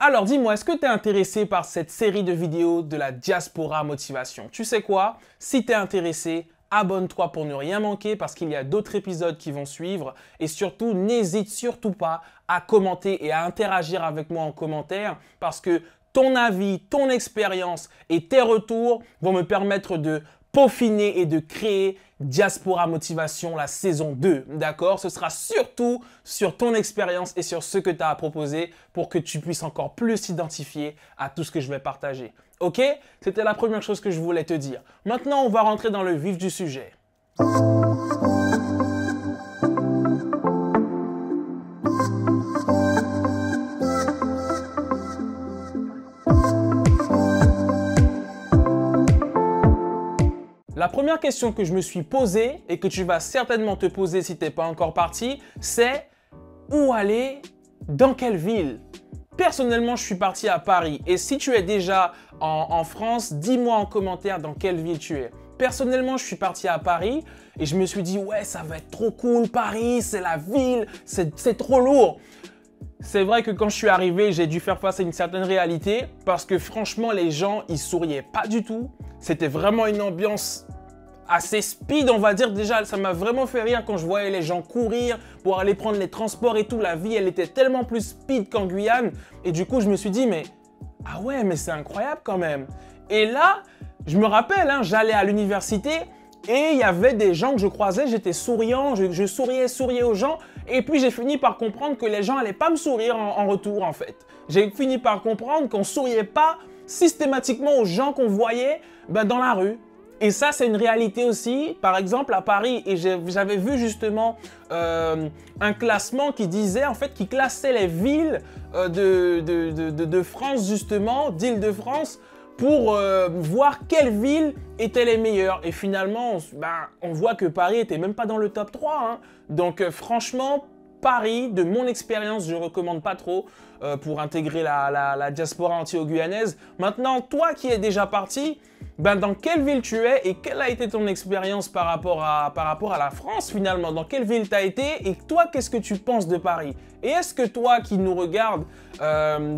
Alors dis-moi, est-ce que tu es intéressé par cette série de vidéos de la Diaspora Motivation? Tu sais quoi? Si tu es intéressé, abonne-toi pour ne rien manquer parce qu'il y a d'autres épisodes qui vont suivre. Et surtout, n'hésite surtout pas à commenter et à interagir avec moi en commentaire parce que ton avis, ton expérience et tes retours vont me permettre de peaufiner et de créer Diaspora Motivation la saison 2, d'accord? Ce sera surtout sur ton expérience et sur ce que tu as à proposer pour que tu puisses encore plus t'identifier à tout ce que je vais partager. Ok? C'était la première chose que je voulais te dire. Maintenant, on va rentrer dans le vif du sujet. La première question que je me suis posée et que tu vas certainement te poser si tu n'es pas encore parti, c'est où aller, dans quelle ville? Personnellement, je suis parti à Paris et si tu es déjà en France, dis-moi en commentaire dans quelle ville tu es. Personnellement, je suis parti à Paris et je me suis dit ouais, ça va être trop cool, Paris, c'est la ville, c'est trop lourd. C'est vrai que quand je suis arrivé, j'ai dû faire face à une certaine réalité parce que franchement, les gens, ils souriaient pas du tout. C'était vraiment une ambiance assez speed, on va dire. Déjà, ça m'a vraiment fait rire quand je voyais les gens courir pour aller prendre les transports et tout. La vie, elle était tellement plus speed qu'en Guyane. Et du coup, je me suis dit, mais ah ouais, mais c'est incroyable quand même. Et là, je me rappelle, hein, j'allais à l'université et il y avait des gens que je croisais, j'étais souriant, je souriais aux gens. Et puis, j'ai fini par comprendre que les gens n'allaient pas me sourire en retour, en fait. J'ai fini par comprendre qu'on ne souriait pas systématiquement aux gens qu'on voyait dans la rue. Et ça, c'est une réalité aussi. Par exemple, à Paris, et j'avais vu justement un classement qui disait, en fait, qui classait les villes de France, justement, d'Île-de-France, pour voir quelles villes étaient les meilleures. Et finalement, on voit que Paris n'était même pas dans le top 3. Hein. Donc franchement, Paris, de mon expérience, je ne recommande pas trop pour intégrer la diaspora antillo-guyanaise. Maintenant, toi qui es déjà parti, dans quelle ville tu es et quelle a été ton expérience par rapport à la France finalement? Dans quelle ville tu as été et toi, qu'est-ce que tu penses de Paris? Et est-ce que toi qui nous regardes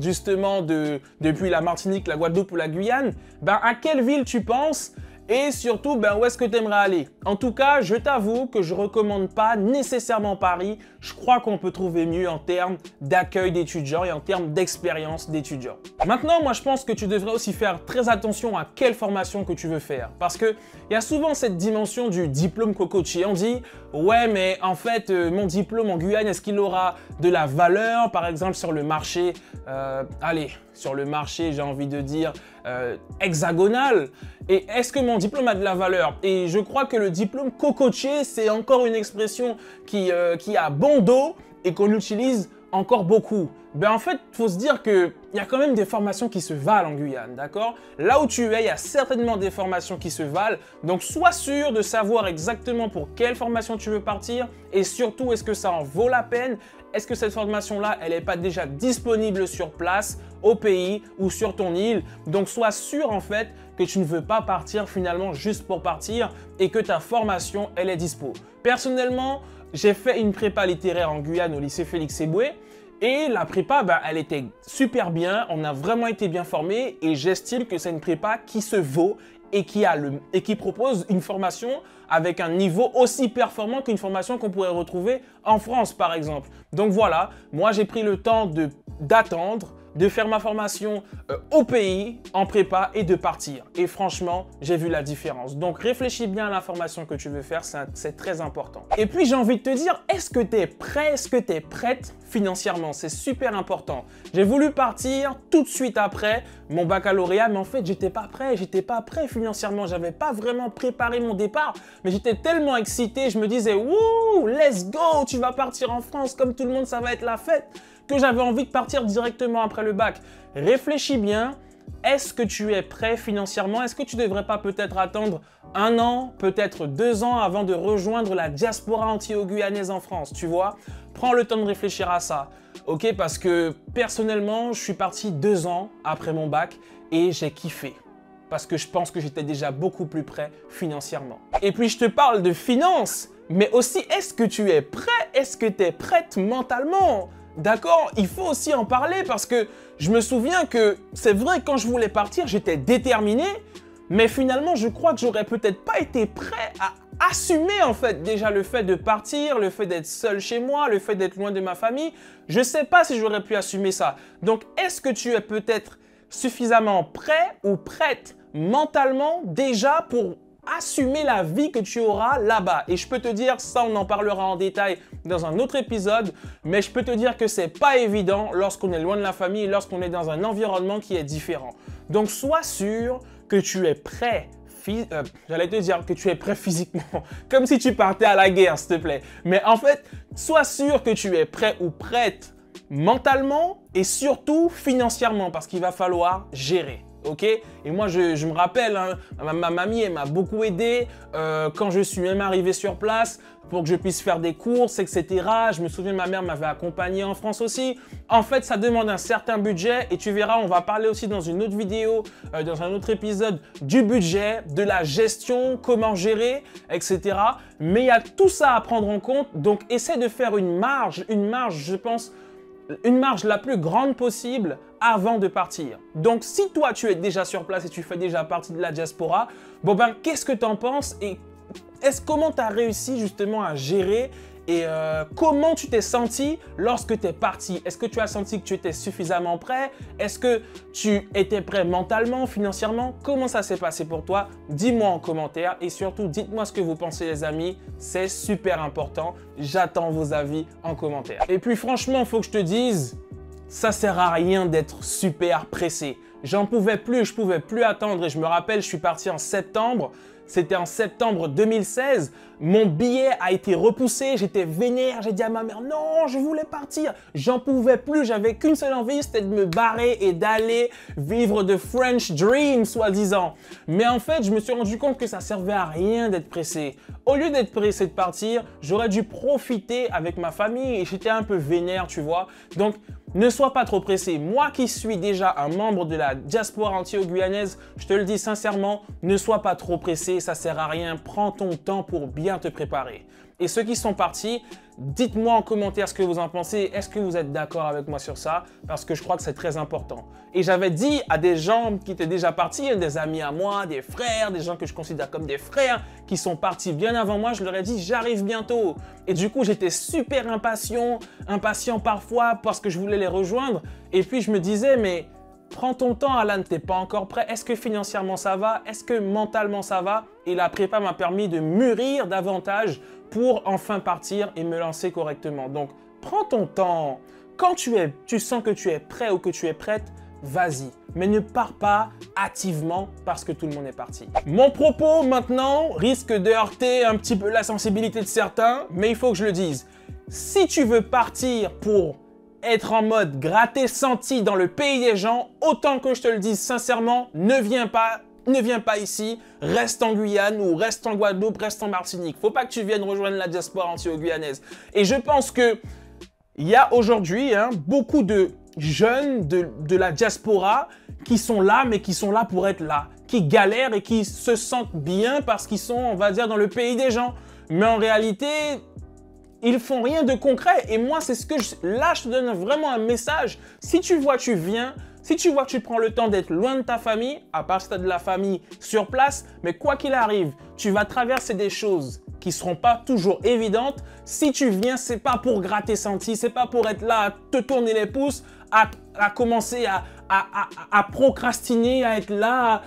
justement depuis la Martinique, la Guadeloupe ou la Guyane, à quelle ville tu penses? Et surtout, où est-ce que tu aimerais aller? En tout cas, je t'avoue que je ne recommande pas nécessairement Paris. Je crois qu'on peut trouver mieux en termes d'accueil d'étudiants et en termes d'expérience d'étudiants. Maintenant, moi, je pense que tu devrais aussi faire très attention à quelle formation que tu veux faire. Parce qu'il y a souvent cette dimension du diplôme cocotier. On dit, ouais, mais en fait, mon diplôme en Guyane, est-ce qu'il aura de la valeur, par exemple, sur le marché, sur le marché, j'ai envie de dire, hexagonal? Et est-ce que mon diplôme a de la valeur? Et je crois que le diplôme cocotier, c'est encore une expression qui a bon dos et qu'on utilise encore beaucoup. En fait, il faut se dire qu'il y a quand même des formations qui se valent en Guyane, d'accord? Là où tu es, il y a certainement des formations qui se valent. Donc, sois sûr de savoir exactement pour quelle formation tu veux partir et surtout, est-ce que ça en vaut la peine? Est-ce que cette formation-là, elle n'est pas déjà disponible sur place, au pays ou sur ton île? Donc, sois sûr en fait que tu ne veux pas partir finalement juste pour partir et que ta formation, elle est dispo. Personnellement, j'ai fait une prépa littéraire en Guyane au lycée Félix Éboué. Et la prépa, elle était super bien, on a vraiment été bien formés et j'estime que c'est une prépa qui se vaut et qui propose une formation avec un niveau aussi performant qu'une formation qu'on pourrait retrouver en France par exemple. Donc voilà, moi j'ai pris le temps d'attendre, de faire ma formation au pays, en prépa et de partir. Et franchement, j'ai vu la différence. Donc réfléchis bien à la formation que tu veux faire, c'est très important. Et puis j'ai envie de te dire, est-ce que tu es prêt, est-ce que tu es prête financièrement? C'est super important. J'ai voulu partir tout de suite après mon baccalauréat, mais en fait, j'étais pas prêt financièrement. J'avais pas vraiment préparé mon départ, mais j'étais tellement excité, je me disais, wouh, let's go, tu vas partir en France, comme tout le monde, ça va être la fête, que j'avais envie de partir directement après le bac. Réfléchis bien, est-ce que tu es prêt financièrement? Est-ce que tu ne devrais pas peut-être attendre 1 an, peut-être 2 ans avant de rejoindre la diaspora antillo-guyanaise en France, tu vois? Prends le temps de réfléchir à ça, ok? Parce que personnellement, je suis parti 2 ans après mon bac et j'ai kiffé. Parce que je pense que j'étais déjà beaucoup plus prêt financièrement. Et puis je te parle de finances, mais aussi est-ce que tu es prêt? Est-ce que tu es prête mentalement? D'accord? Il faut aussi en parler parce que je me souviens que c'est vrai, quand je voulais partir, j'étais déterminé, mais finalement, je crois que j'aurais peut-être pas été prêt à assumer en fait déjà le fait de partir, le fait d'être seul chez moi, le fait d'être loin de ma famille. Je sais pas si j'aurais pu assumer ça. Donc, est-ce que tu es peut-être suffisamment prêt ou prête mentalement déjà pour assumer la vie que tu auras là-bas? Et je peux te dire, ça on en parlera en détail dans un autre épisode, mais je peux te dire que c'est pas évident lorsqu'on est loin de la famille et lorsqu'on est dans un environnement qui est différent. Donc sois sûr que tu es prêt. J'allais te dire que tu es prêt physiquement, comme si tu partais à la guerre, s'il te plaît. Mais en fait, sois sûr que tu es prêt ou prête mentalement et surtout financièrement, parce qu'il va falloir gérer. Ok? Et moi, je me rappelle, hein, ma mamie, elle m'a beaucoup aidé quand je suis même arrivé sur place pour que je puisse faire des courses, etc. Je me souviens, ma mère m'avait accompagné en France aussi. En fait, ça demande un certain budget et tu verras, on va parler aussi dans une autre vidéo, dans un autre épisode, du budget, de la gestion, comment gérer, etc. Mais il y a tout ça à prendre en compte. Donc, essaie de faire une marge, je pense, une marge la plus grande possible avant de partir. Donc, si toi, tu es déjà sur place et tu fais déjà partie de la diaspora, bon ben, qu'est-ce que tu en penses et comment tu as réussi justement à gérer et comment tu t'es senti lorsque tu es parti? Est-ce que tu as senti que tu étais suffisamment prêt? Est-ce que tu étais prêt mentalement, financièrement? Comment ça s'est passé pour toi? Dis-moi en commentaire et surtout, dites-moi ce que vous pensez les amis. C'est super important. J'attends vos avis en commentaire. Et puis franchement, il faut que je te dise, ça sert à rien d'être super pressé. J'en pouvais plus, je pouvais plus attendre et je me rappelle, je suis parti en septembre. C'était en septembre 2016. Mon billet a été repoussé. J'étais vénère. J'ai dit à ma mère, non, je voulais partir. J'en pouvais plus. J'avais qu'une seule envie, c'était de me barrer et d'aller vivre de French Dream, soi-disant. Mais en fait, je me suis rendu compte que ça servait à rien d'être pressé. Au lieu d'être pressé de partir, j'aurais dû profiter avec ma famille et j'étais un peu vénère, tu vois. Donc, ne sois pas trop pressé. Moi qui suis déjà un membre de la diaspora antilo-guyanaise, je te le dis sincèrement, ne sois pas trop pressé, ça sert à rien. Prends ton temps pour bien te préparer. Et ceux qui sont partis, dites-moi en commentaire ce que vous en pensez. Est-ce que vous êtes d'accord avec moi sur ça? Parce que je crois que c'est très important. Et j'avais dit à des gens qui étaient déjà partis, des amis à moi, des frères, des gens que je considère comme des frères, qui sont partis bien avant moi, je leur ai dit j'arrive bientôt. Et du coup, j'étais super impatient parfois parce que je voulais les rejoindre. Et puis je me disais, mais prends ton temps, Alan, t'es pas encore prêt. Est-ce que financièrement ça va? Est-ce que mentalement ça va? Et la prépa m'a permis de mûrir davantage pour enfin partir et me lancer correctement. Donc, prends ton temps. Quand tu sens que tu es prêt ou que tu es prête, vas-y. Mais ne pars pas hâtivement parce que tout le monde est parti. Mon propos maintenant risque de heurter un petit peu la sensibilité de certains, mais il faut que je le dise. Si tu veux partir pour être en mode gratter senti dans le pays des gens, autant que je te le dise sincèrement, ne viens pas ici, reste en Guyane ou reste en Guadeloupe, reste en Martinique. Faut pas que tu viennes rejoindre la diaspora antilo-guyanaise. Et je pense que il y a aujourd'hui beaucoup de jeunes de la diaspora qui sont là, mais qui sont là pour être là, qui galèrent et qui se sentent bien parce qu'ils sont, on va dire, dans le pays des gens. Mais en réalité, ils font rien de concret. Et moi, c'est ce que là, je te donne vraiment un message. Si tu vois, tu viens. Si tu vois que tu prends le temps d'être loin de ta famille, à part si tu as de la famille sur place, mais quoi qu'il arrive, tu vas traverser des choses qui ne seront pas toujours évidentes. Si tu viens, c'est pas pour gratter senti, c'est pas pour être là à te tourner les pouces, à commencer à procrastiner, à être là,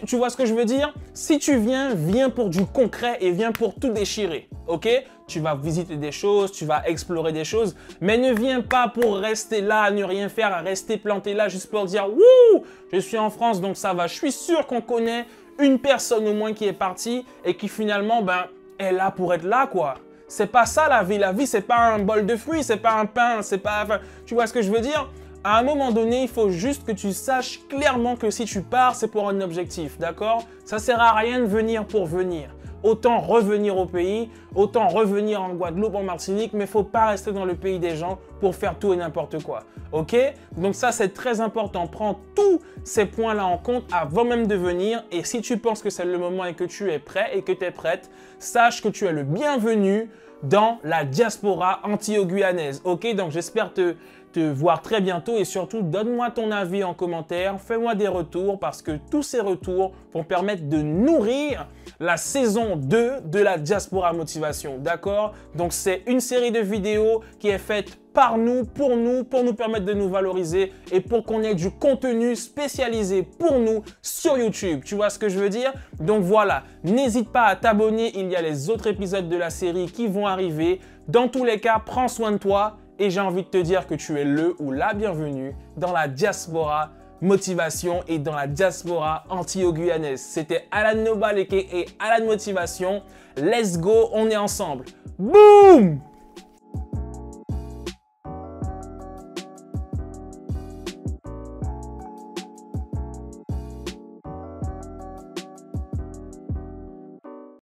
tu vois ce que je veux dire? Si tu viens, viens pour du concret et viens pour tout déchirer, ok? Tu vas visiter des choses, tu vas explorer des choses, mais ne viens pas pour rester là, à ne rien faire, à rester planté là juste pour dire « Wouh, je suis en France, donc ça va ». Je suis sûr qu'on connaît une personne au moins qui est partie et qui finalement, est là pour être là, quoi. C'est pas ça la vie. La vie, c'est pas un bol de fruits, c'est pas un pain, c'est pas... Enfin, tu vois ce que je veux dire? À un moment donné, il faut juste que tu saches clairement que si tu pars, c'est pour un objectif, d'accord? Ça sert à rien de venir pour venir. Autant revenir au pays, autant revenir en Guadeloupe, en Martinique, mais il ne faut pas rester dans le pays des gens pour faire tout et n'importe quoi. Ok? Donc ça, c'est très important. Prends tous ces points-là en compte avant même de venir. Et si tu penses que c'est le moment et que tu es prêt et que tu es prête, sache que tu es le bienvenu dans la diaspora antilo-guyanaise. Ok? Donc j'espère te voir très bientôt et surtout donne-moi ton avis en commentaire, fais-moi des retours parce que tous ces retours vont permettre de nourrir la saison 2 de la Diaspora Motivation, d'accord? Donc c'est une série de vidéos qui est faite par nous, pour nous permettre de nous valoriser et pour qu'on ait du contenu spécialisé pour nous sur YouTube. Tu vois ce que je veux dire? Donc voilà, n'hésite pas à t'abonner, il y a les autres épisodes de la série qui vont arriver. Dans tous les cas, prends soin de toi et j'ai envie de te dire que tu es le ou la bienvenue dans la Diaspora Motivation et dans la Diaspora anti-guyanaise. C'était Alan Nobaleke et Alan Motivation. Let's go, on est ensemble. Boum!